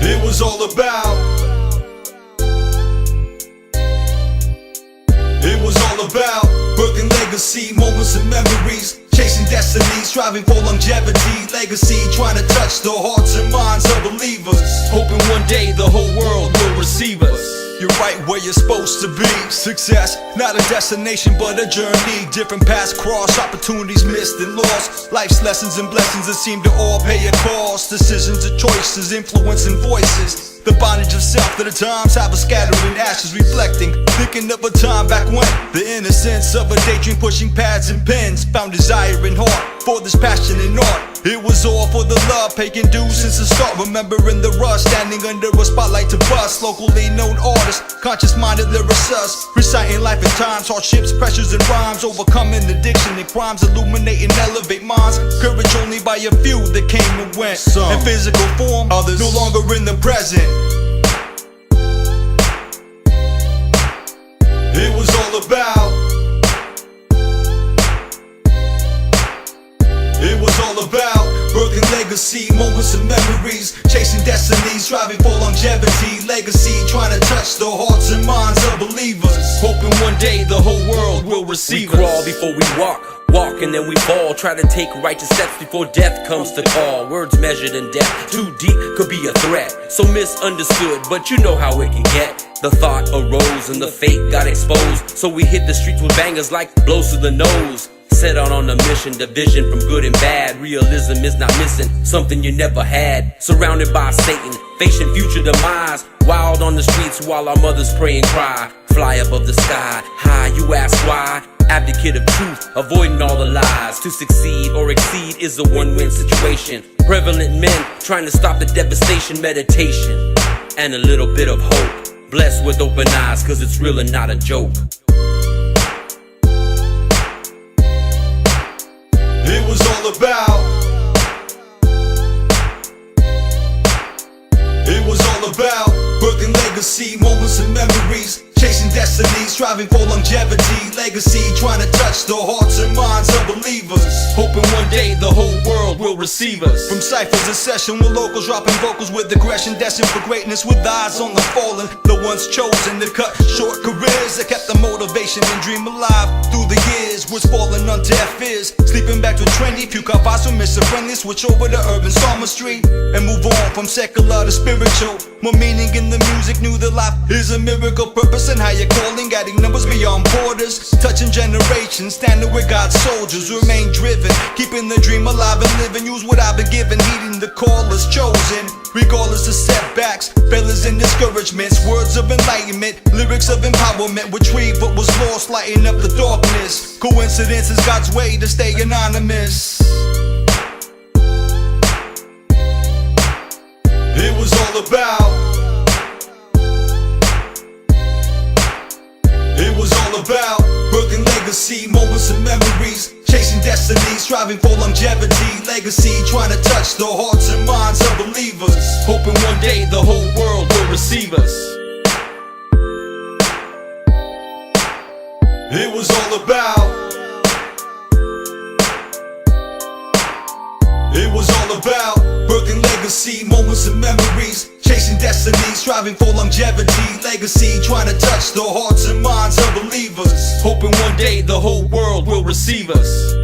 It was all about. It was all about birthing legacy, moments and memories, chasing destiny, striving for longevity, legacy, trying to touch the hearts and minds of believers, hoping one day the whole world will receive us. You're right where you're supposed to be. Success, not a destination but a journey. Different paths crossed, opportunities missed and lost. Life's lessons and blessings that seem to all pay a cost. Decisions and choices, influence and voices. The bondage of self that at times have us scattered in ashes, reflecting, thinking of a time back when the innocence of a daydream, pushing pads and pens, found desire in heart for this passion in art. It was all for the love, paying dues since the start. Remembering the rush, standing under a spotlight to bust. Locally known artists, conscious-minded lyricists, reciting life and times, hardships, pressures and rhymes, overcoming addiction and crimes, illuminate and elevate minds. Courage only by a few that came and went. Some in physical form, others no longer in the present. It was all about. It was all about birthing legacy, moments and memories, chasing destiny, striving for longevity, legacy, trying to touch the hearts and minds of believers, hoping one day the whole world will receive us. We crawl before we walk and then we fall. Try to take righteous steps before death comes to call. Words measured in depth, too deep could be a threat. So misunderstood, but you know how it can get. The thought arose and the fate got exposed. So we hit the streets with bangers like blows to the nose. Set out on a mission, division from good and bad. Realism is not missing, something you never had. Surrounded by Satan, facing future demise. Wild on the streets while our mothers pray and cry. Fly above the sky, high, you ask why? Advocate of truth, avoiding all the lies. To succeed or exceed is a one-win situation. Prevalent men trying to stop the devastation. Meditation and a little bit of hope. Blessed with open eyes, cause it's real and not a joke. It was all about. It was all about birthing legacy, moments and memories, chasing destiny, striving for longevity, legacy, trying to touch the hearts and minds of believers, hoping one day the whole world will receive us. From ciphers in session with locals dropping vocals with aggression, destined for greatness with eyes on the fallen, the ones chosen to cut short careers that kept the motivation and dream alive through the years. Was falling on deaf ears, sleeping back to trendy, few cop vibes from Mr. Friendly, switch over to urban psalmistry and move on from secular to spiritual. More meaning in the music, knew that life is a miracle, purpose and higher calling, adding numbers beyond borders, touching generations, standing with God's soldiers, remain driven, keeping the dream alive and living, use what I've been given, heeding the call is chosen, regardless of setbacks, failures and discouragements, words of enlightenment, lyrics of empowerment, retrieve what was lost, lighten up the darkness, coincidence is God's way to stay anonymous. It was all about. It was all about birthing legacy, moments and memories, chasing destiny, striving for longevity, legacy, trying to touch the hearts and minds of believers, hoping one day the whole world will receive us. It was all about. It was all about birthing legacy, moments and memories, chasing destiny, striving for longevity, legacy, trying to touch the hearts and minds of believers, hoping one day the whole world will receive us.